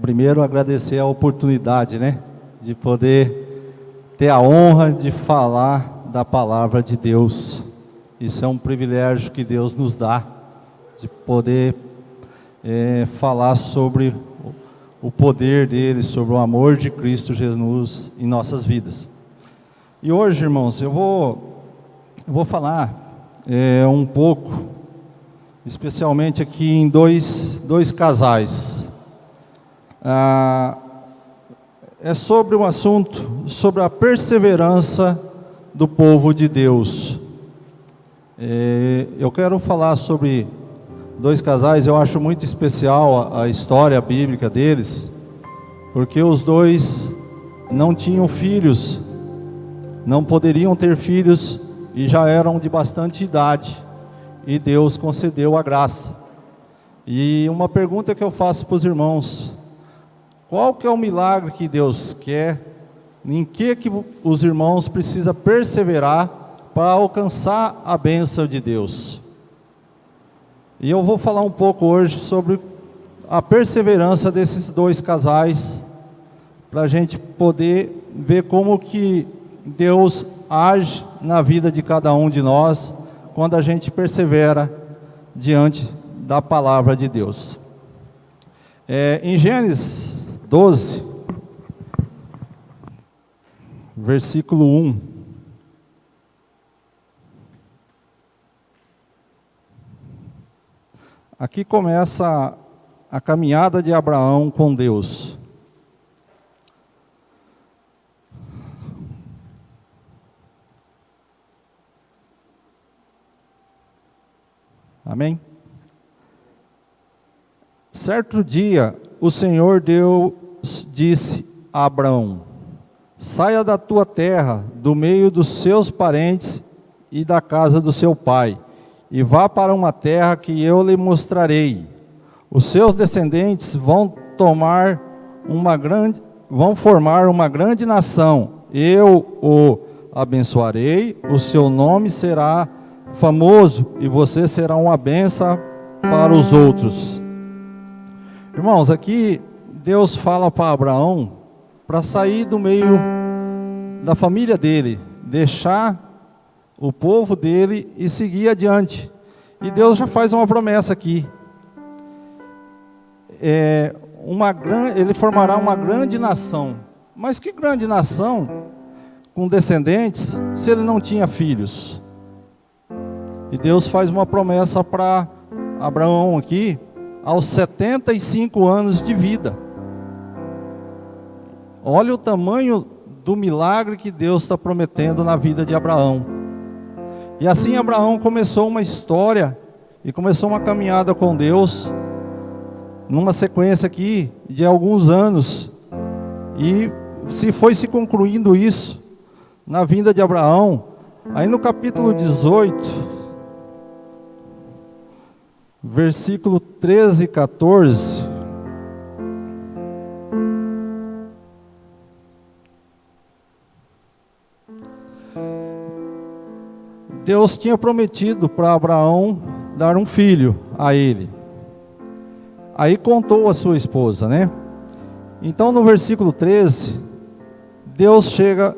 Primeiro agradecer a oportunidade, de poder ter a honra de falar da palavra de Deus. Isso é um privilégio que Deus nos dá, de poder falar sobre o poder dele, sobre o amor de Cristo Jesus em nossas vidas. E hoje, irmãos, eu vou falar um pouco, especialmente aqui em dois casais. É sobre um assunto, sobre a perseverança do povo de Deus. Eu quero falar sobre dois casais. Eu acho muito especial a história bíblica deles, porque os dois não tinham filhos, não poderiam ter filhos e já eram de bastante idade, e Deus concedeu a graça. E uma pergunta que eu faço para os irmãos: qual que é o milagre que Deus quer? Em que os irmãos precisam perseverar para alcançar a bênção de Deus? E eu vou falar um pouco hoje sobre a perseverança desses dois casais, para a gente poder ver como que Deus age na vida de cada um de nós, quando a gente persevera diante da palavra de Deus. Em Gênesis 12, versículo 1. Aqui começa a caminhada de Abraão com Deus. Amém? Certo dia, o Senhor Deus disse a Abraão: saia da tua terra, do meio dos seus parentes e da casa do seu pai, e vá para uma terra que eu lhe mostrarei. Os seus descendentes vão formar uma grande nação. Eu o abençoarei, o seu nome será famoso e você será uma bênção para os outros. Irmãos, aqui Deus fala para Abraão para sair do meio da família dele, deixar o povo dele e seguir adiante. E Deus já faz uma promessa aqui. Ele formará uma grande nação. Mas que grande nação com descendentes se ele não tinha filhos? E Deus faz uma promessa para Abraão aqui, aos 75 anos de vida. Olha o tamanho do milagre que Deus está prometendo na vida de Abraão. E assim Abraão começou uma história e começou uma caminhada com Deus, numa sequência aqui de alguns anos. E foi se concluindo isso na vinda de Abraão. Aí no capítulo 18, versículo 13 e 14, Deus tinha prometido para Abraão dar um filho a ele. Aí contou a sua esposa, Então no versículo 13, Deus chega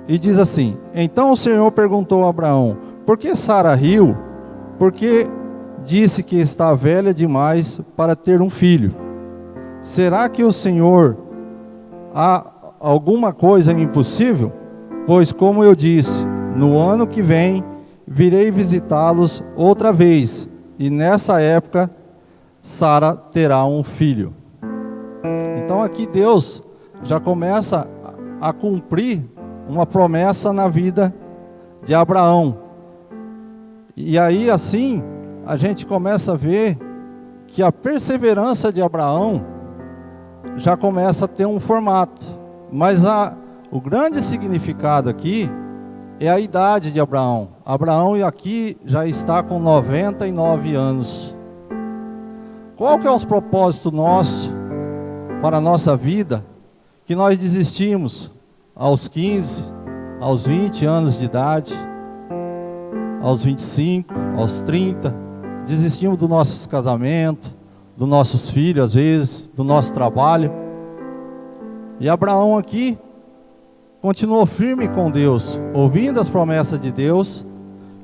e diz assim: então o Senhor perguntou a Abraão: por que Sara riu? Porque disse que está velha demais para ter um filho. Será que o Senhor há alguma coisa impossível? Pois como eu disse, no ano que vem virei visitá-los outra vez, e nessa época Sara terá um filho. Então aqui Deus já começa a cumprir uma promessa na vida de Abraão. E aí assim a gente começa a ver que a perseverança de Abraão já começa a ter um formato. Mas o grande significado aqui é a idade de Abraão. Abraão aqui já está com 99 anos. Qual que é os propósitos nossos para a nossa vida, que nós desistimos aos 15, aos 20 anos de idade, aos 25, aos 30, desistimos do nosso casamento, dos nossos filhos, às vezes, do nosso trabalho. E Abraão aqui continuou firme com Deus, ouvindo as promessas de Deus,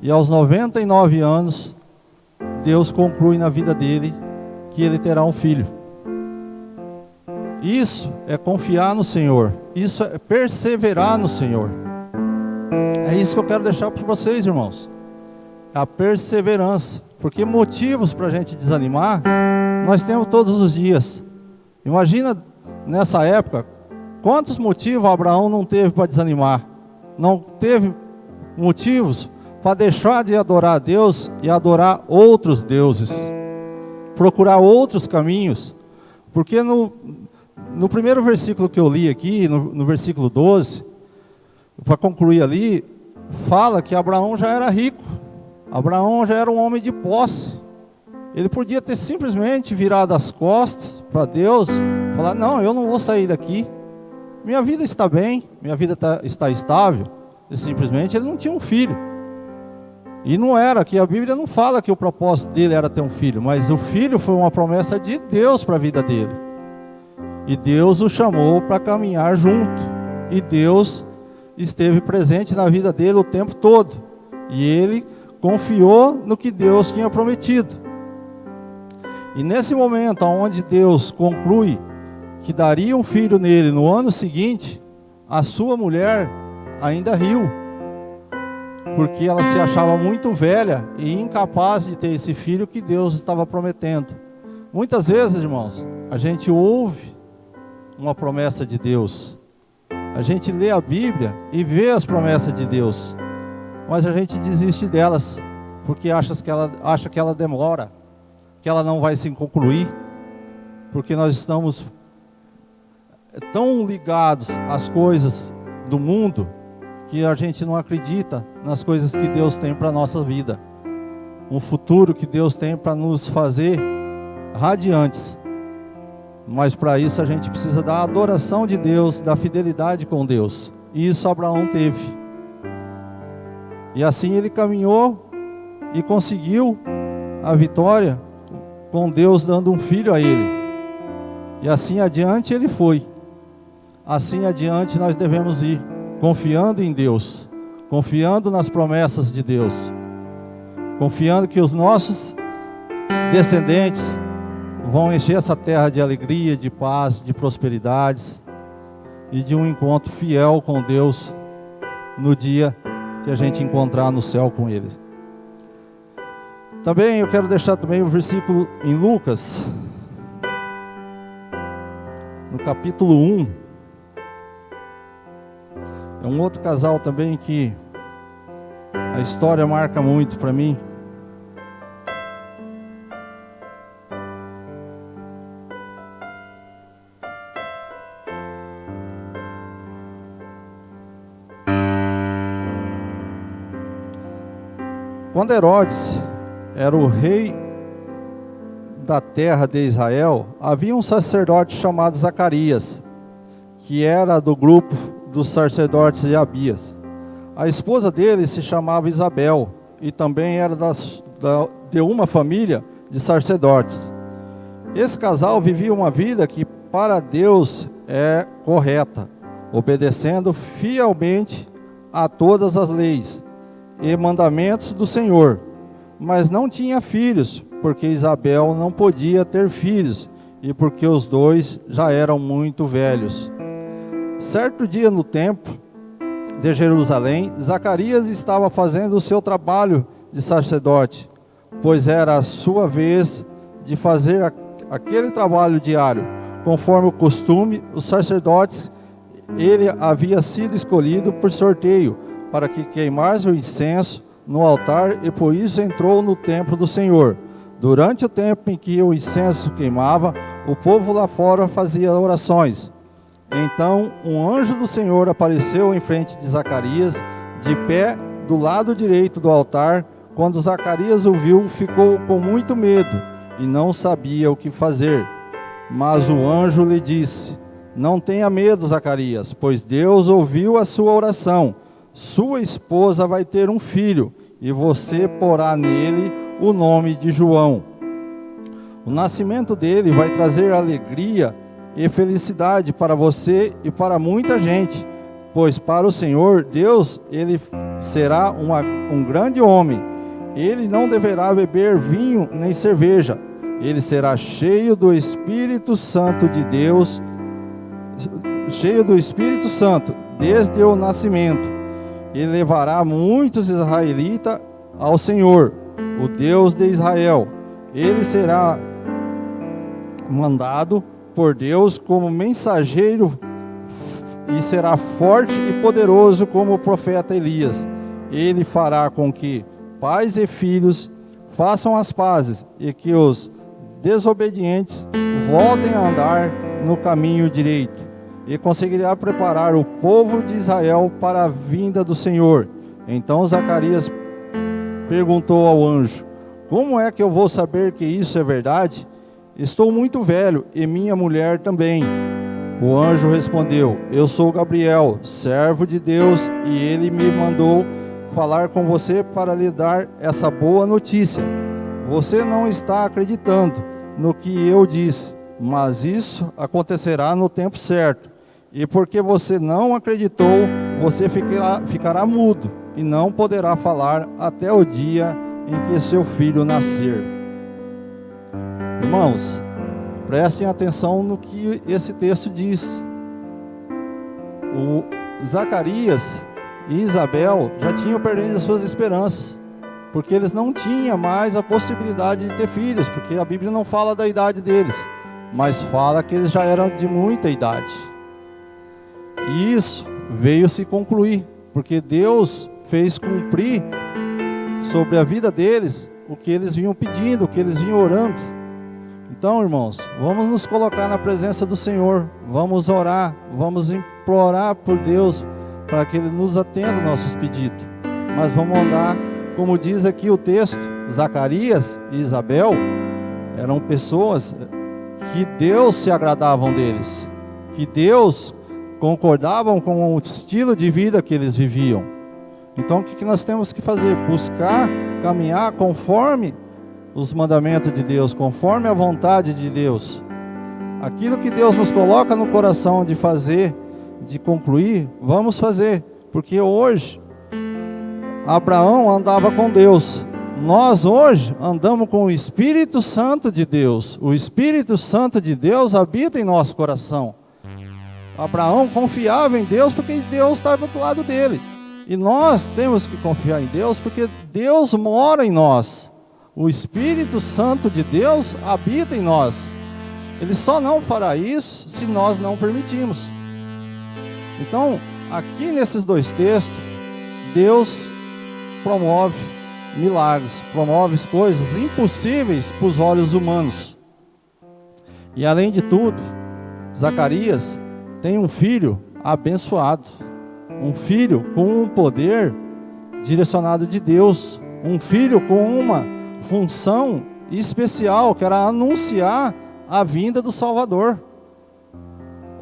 e aos 99 anos, Deus conclui na vida dele que ele terá um filho. Isso é confiar no Senhor, isso é perseverar no Senhor. É isso que eu quero deixar para vocês, irmãos. A perseverança, porque motivos para a gente desanimar, nós temos todos os dias. Imagina nessa época, quantos motivos Abraão não teve para desanimar? Não teve motivos para deixar de adorar a Deus e adorar outros deuses, procurar outros caminhos. Porque no primeiro versículo que eu li aqui, no versículo 12, para concluir ali, fala que Abraão já era rico, Abraão já era um homem de posse. Ele podia ter simplesmente virado as costas para Deus, falar: não, eu não vou sair daqui, minha vida está bem, minha vida está estável. E simplesmente ele não tinha um filho. E não era, que a Bíblia não fala que o propósito dele era ter um filho, mas o filho foi uma promessa de Deus para a vida dele. E Deus o chamou para caminhar junto. E Deus esteve presente na vida dele o tempo todo. E ele confiou no que Deus tinha prometido. E nesse momento, onde Deus conclui que daria um filho nele no ano seguinte, a sua mulher ainda riu, porque ela se achava muito velha e incapaz de ter esse filho que Deus estava prometendo. Muitas vezes, irmãos, a gente ouve uma promessa de Deus, a gente lê a Bíblia e vê as promessas de Deus, mas a gente desiste delas, porque acha que ela demora, que ela não vai se concluir, porque nós estamos tão ligados às coisas do mundo, que a gente não acredita nas coisas que Deus tem para a nossa vida, um futuro que Deus tem para nos fazer radiantes. Mas para isso a gente precisa da adoração de Deus, da fidelidade com Deus. E isso Abraão teve. E assim ele caminhou e conseguiu a vitória, com Deus dando um filho a ele. E assim adiante ele foi. Assim adiante nós devemos ir, confiando em Deus, confiando nas promessas de Deus, confiando que os nossos descendentes vão encher essa terra de alegria, de paz, de prosperidades e de um encontro fiel com Deus no dia que a gente encontrar no céu com Ele. Também eu quero deixar também o versículo em Lucas, no capítulo 1. É um outro casal também que a história marca muito para mim. Quando Herodes era o rei da terra de Israel, havia um sacerdote chamado Zacarias, que era do grupo dos sacerdotes de Abias. A esposa dele se chamava Isabel, e também era de uma família de sacerdotes. Esse casal vivia uma vida que para Deus é correta, obedecendo fielmente a todas as leis e mandamentos do Senhor, mas não tinha filhos, porque Isabel não podia ter filhos, e porque os dois já eram muito velhos. Certo dia no templo de Jerusalém, Zacarias estava fazendo o seu trabalho de sacerdote, pois era a sua vez de fazer aquele trabalho diário. Conforme o costume, os sacerdotes, ele havia sido escolhido por sorteio, para que queimasse o incenso no altar, e por isso entrou no templo do Senhor. Durante o tempo em que o incenso queimava, o povo lá fora fazia orações. Então um anjo do Senhor apareceu em frente de Zacarias, de pé do lado direito do altar. Quando Zacarias o viu, ficou com muito medo e não sabia o que fazer. Mas o anjo lhe disse: não tenha medo, Zacarias, pois Deus ouviu a sua oração. Sua esposa vai ter um filho, e você porá nele o nome de João. O nascimento dele vai trazer alegria e felicidade para você e para muita gente, pois para o Senhor Deus ele será um grande homem. Ele não deverá beber vinho nem cerveja. Ele será cheio do Espírito Santo de Deus, cheio do Espírito Santo desde o nascimento. Ele levará muitos israelitas ao Senhor, o Deus de Israel. Ele será mandado por Deus como mensageiro e será forte e poderoso como o profeta Elias. Ele fará com que pais e filhos façam as pazes e que os desobedientes voltem a andar no caminho direito. E conseguirá preparar o povo de Israel para a vinda do Senhor. Então Zacarias perguntou ao anjo: como é que eu vou saber que isso é verdade? Estou muito velho e minha mulher também. O anjo respondeu: eu sou Gabriel, servo de Deus, e ele me mandou falar com você para lhe dar essa boa notícia. Você não está acreditando no que eu disse, mas isso acontecerá no tempo certo. E porque você não acreditou, você ficará mudo e não poderá falar até o dia em que seu filho nascer. Irmãos, prestem atenção no que esse texto diz. O Zacarias e Isabel já tinham perdido as suas esperanças, porque eles não tinham mais a possibilidade de ter filhos, porque a Bíblia não fala da idade deles, mas fala que eles já eram de muita idade. E isso veio se concluir, porque Deus fez cumprir sobre a vida deles o que eles vinham pedindo, o que eles vinham orando. Então, irmãos, vamos nos colocar na presença do Senhor, vamos orar, vamos implorar por Deus para que Ele nos atenda nossos pedidos. Mas vamos andar, como diz aqui o texto, Zacarias e Isabel eram pessoas que Deus se agradavam deles, que Deus concordavam com o estilo de vida que eles viviam. Então o que nós temos que fazer? Buscar caminhar conforme os mandamentos de Deus, conforme a vontade de Deus. Aquilo que Deus nos coloca no coração de fazer, de concluir, vamos fazer. Porque hoje, Abraão andava com Deus. Nós hoje andamos com o Espírito Santo de Deus. O Espírito Santo de Deus habita em nosso coração. Abraão confiava em Deus porque Deus estava do lado dele. E nós temos que confiar em Deus porque Deus mora em nós. O Espírito Santo de Deus habita em nós. Ele só não fará isso se nós não permitirmos. Então, aqui nesses dois textos, Deus promove milagres, promove coisas impossíveis para os olhos humanos. E além de tudo, Zacarias tem um filho abençoado, um filho com um poder direcionado de Deus, um filho com uma função especial, que era anunciar a vinda do Salvador.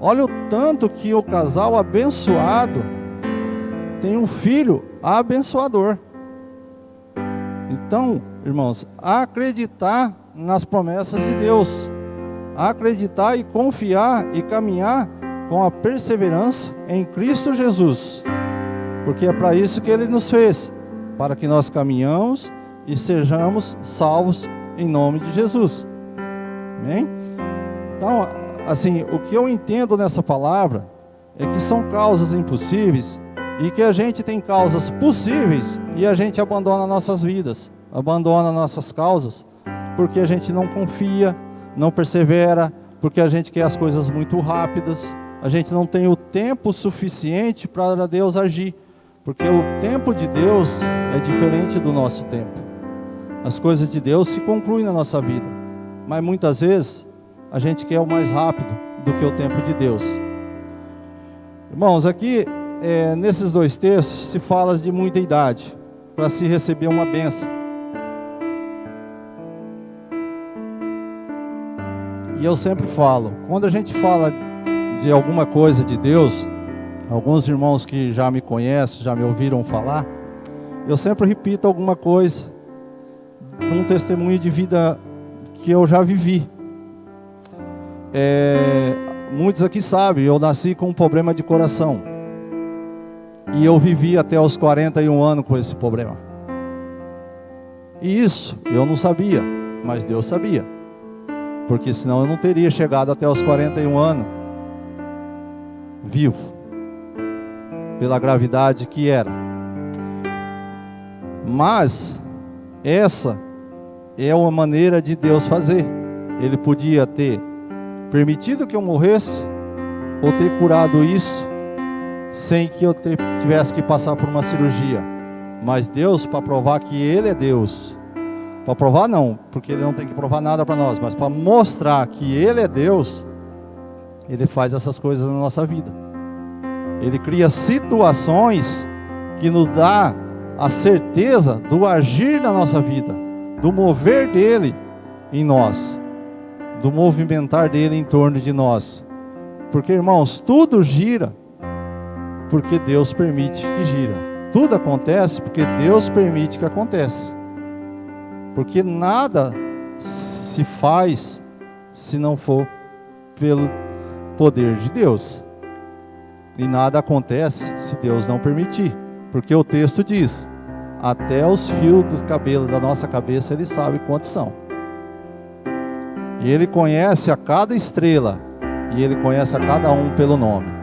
Olha o tanto que o casal abençoado tem um filho abençoador. Então, irmãos, acreditar nas promessas de Deus, acreditar e confiar e caminhar com a perseverança em Cristo Jesus, porque é para isso que Ele nos fez, para que nós caminhamos e sejamos salvos em nome de Jesus. Amém? Então, assim, o que eu entendo nessa palavra é que são causas impossíveis e que a gente tem causas possíveis e a gente abandona nossas vidas, abandona nossas causas, porque a gente não confia, não persevera, porque a gente quer as coisas muito rápidas, a gente não tem o tempo suficiente para Deus agir, porque o tempo de Deus é diferente do nosso tempo. As coisas de Deus se concluem na nossa vida, mas muitas vezes a gente quer o mais rápido do que o tempo de Deus. Irmãos, aqui nesses dois textos se fala de muita idade para se receber uma bênção. E eu sempre falo, quando a gente fala de alguma coisa de Deus, alguns irmãos que já me conhecem, já me ouviram falar, eu sempre repito alguma coisa, um testemunho de vida que eu já vivi. Muitos aqui sabem, eu nasci com um problema de coração. E eu vivi até os 41 anos com esse problema. E isso eu não sabia, mas Deus sabia. Porque senão eu não teria chegado até os 41 anos vivo, pela gravidade que era. Mas essa é uma maneira de Deus fazer. Ele podia ter permitido que eu morresse, ou ter curado isso sem que eu tivesse que passar por uma cirurgia. Mas Deus, para provar que Ele é Deus, para provar não, porque Ele não tem que provar nada para nós, mas para mostrar que Ele é Deus, Ele faz essas coisas na nossa vida. Ele cria situações que nos dá a certeza do agir da nossa vida, do mover dEle em nós, do movimentar dEle em torno de nós. Porque, irmãos, tudo gira porque Deus permite que gira. Tudo acontece porque Deus permite que aconteça. Porque nada se faz se não for pelo poder de Deus. E nada acontece se Deus não permitir. Porque o texto diz: até os fios do cabelo da nossa cabeça Ele sabe quantos são. E Ele conhece a cada estrela. E Ele conhece a cada um pelo nome.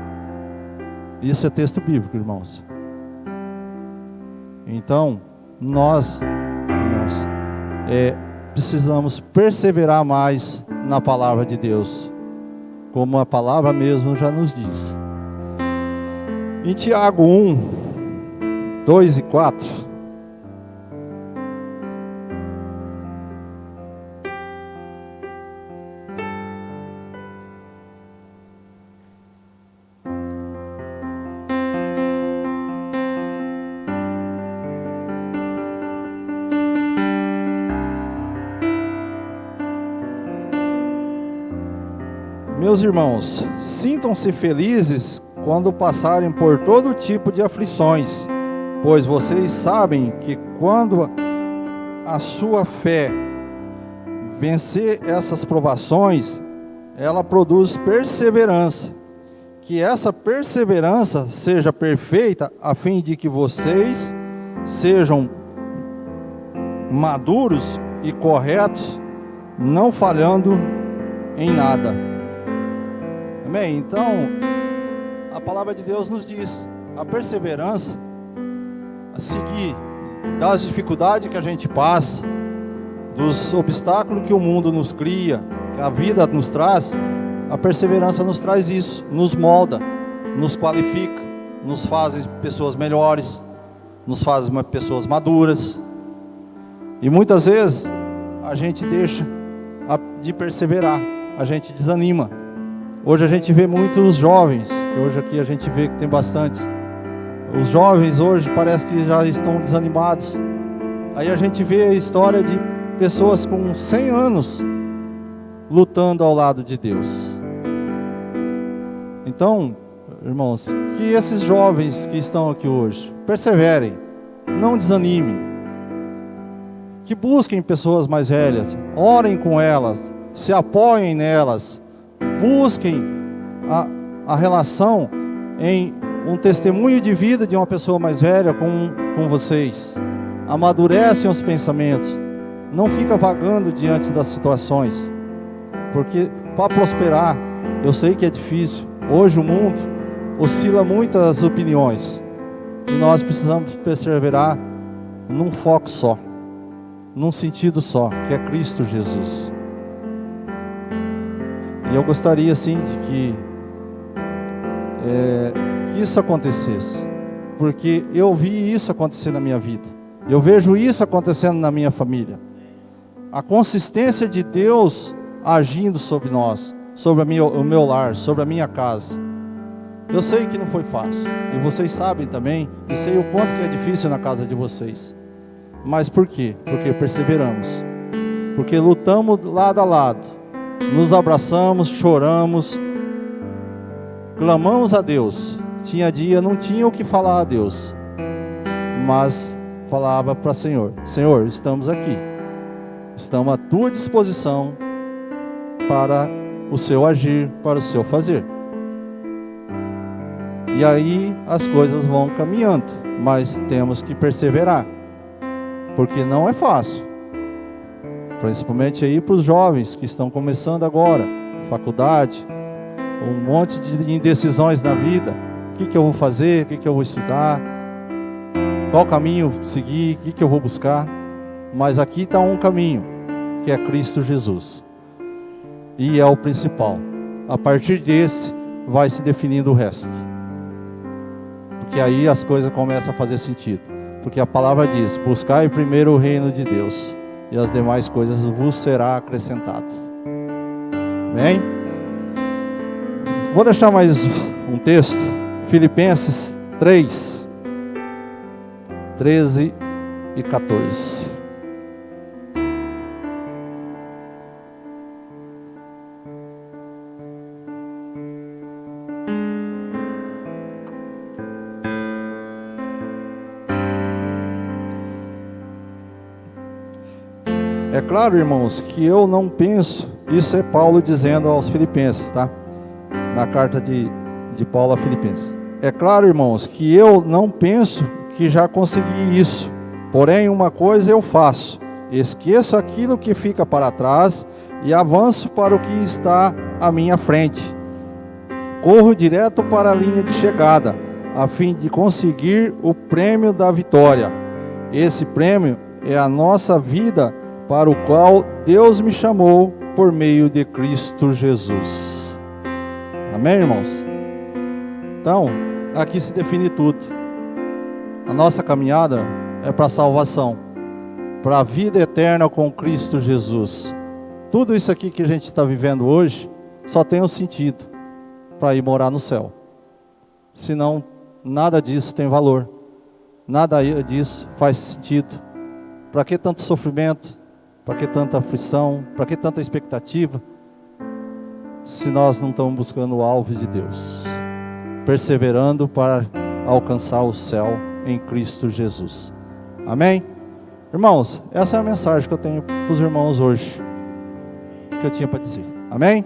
Isso é texto bíblico, irmãos. Então, nós, irmãos, precisamos perseverar mais na palavra de Deus, como a palavra mesmo já nos diz. Em Tiago 1, 2 e 4, meus irmãos, sintam-se felizes quando passarem por todo tipo de aflições, pois vocês sabem que quando a sua fé vencer essas provações, ela produz perseverança. Que essa perseverança seja perfeita, a fim de que vocês sejam maduros e corretos, não falhando em nada. Amém? Então, a palavra de Deus nos diz, a perseverança, a seguir das dificuldades que a gente passa, dos obstáculos que o mundo nos cria, que a vida nos traz, a perseverança nos traz isso, nos molda, nos qualifica, nos faz pessoas melhores, nos faz pessoas maduras. E muitas vezes a gente deixa de perseverar, a gente desanima. Hoje a gente vê muitos jovens, que hoje aqui a gente vê que tem bastantes. Os jovens hoje parece que já estão desanimados. Aí a gente vê a história de pessoas com 100 anos lutando ao lado de Deus. Então, irmãos, que esses jovens que estão aqui hoje perseverem, não desanimem, que busquem pessoas mais velhas, orem com elas, se apoiem nelas, busquem a relação em um testemunho de vida de uma pessoa mais velha com vocês. Amadurecem os pensamentos, não fica vagando diante das situações, porque para prosperar, eu sei que é difícil. Hoje o mundo oscila muitas opiniões e nós precisamos perseverar num foco só, num sentido só, que é Cristo Jesus. E eu gostaria assim de que isso acontecesse, porque eu vi isso acontecer na minha vida, eu vejo isso acontecendo na minha família, a consistência de Deus agindo sobre nós, sobre o meu lar, sobre a minha casa. Eu sei que não foi fácil, e vocês sabem também, e sei o quanto que é difícil na casa de vocês. Mas por quê? Porque perseveramos, porque lutamos lado a lado, nos abraçamos, choramos, clamamos a Deus. Tinha dia, não tinha o que falar a Deus, mas falava para o Senhor: Senhor, estamos aqui, estamos à tua disposição para o seu agir, para o seu fazer. E aí as coisas vão caminhando, mas temos que perseverar, porque não é fácil. Principalmente aí para os jovens que estão começando agora, faculdade, um monte de indecisões na vida. O que eu vou fazer? O que eu vou estudar? Qual caminho seguir? O que eu vou buscar? Mas aqui está um caminho, que é Cristo Jesus. E é o principal. A partir desse, vai se definindo o resto. Porque aí as coisas começam a fazer sentido. Porque a palavra diz: buscai primeiro o reino de Deus, e as demais coisas vos serão acrescentadas. Amém? Vou deixar mais um texto. Filipenses 3, 13 e 14. É claro, irmãos, que eu não penso, isso é Paulo dizendo aos Filipenses, tá? Na carta de Paulo a Filipenses. É claro, irmãos, que eu não penso que já consegui isso. Porém, uma coisa eu faço: esqueço aquilo que fica para trás e avanço para o que está à minha frente. Corro direto para a linha de chegada, a fim de conseguir o prêmio da vitória. Esse prêmio é a nossa vida, para o qual Deus me chamou por meio de Cristo Jesus. Amém, irmãos? Então, aqui se define tudo. A nossa caminhada é para a salvação, para a vida eterna com Cristo Jesus. Tudo isso aqui que a gente está vivendo hoje só tem um sentido: para ir morar no céu. Senão, nada disso tem valor, nada disso faz sentido. Para que tanto sofrimento? Para que tanta aflição? Para que tanta expectativa? Se nós não estamos buscando o alvo de Deus, perseverando para alcançar o céu em Cristo Jesus. Amém? Irmãos, essa é a mensagem que eu tenho para os irmãos hoje, que eu tinha para dizer. Amém?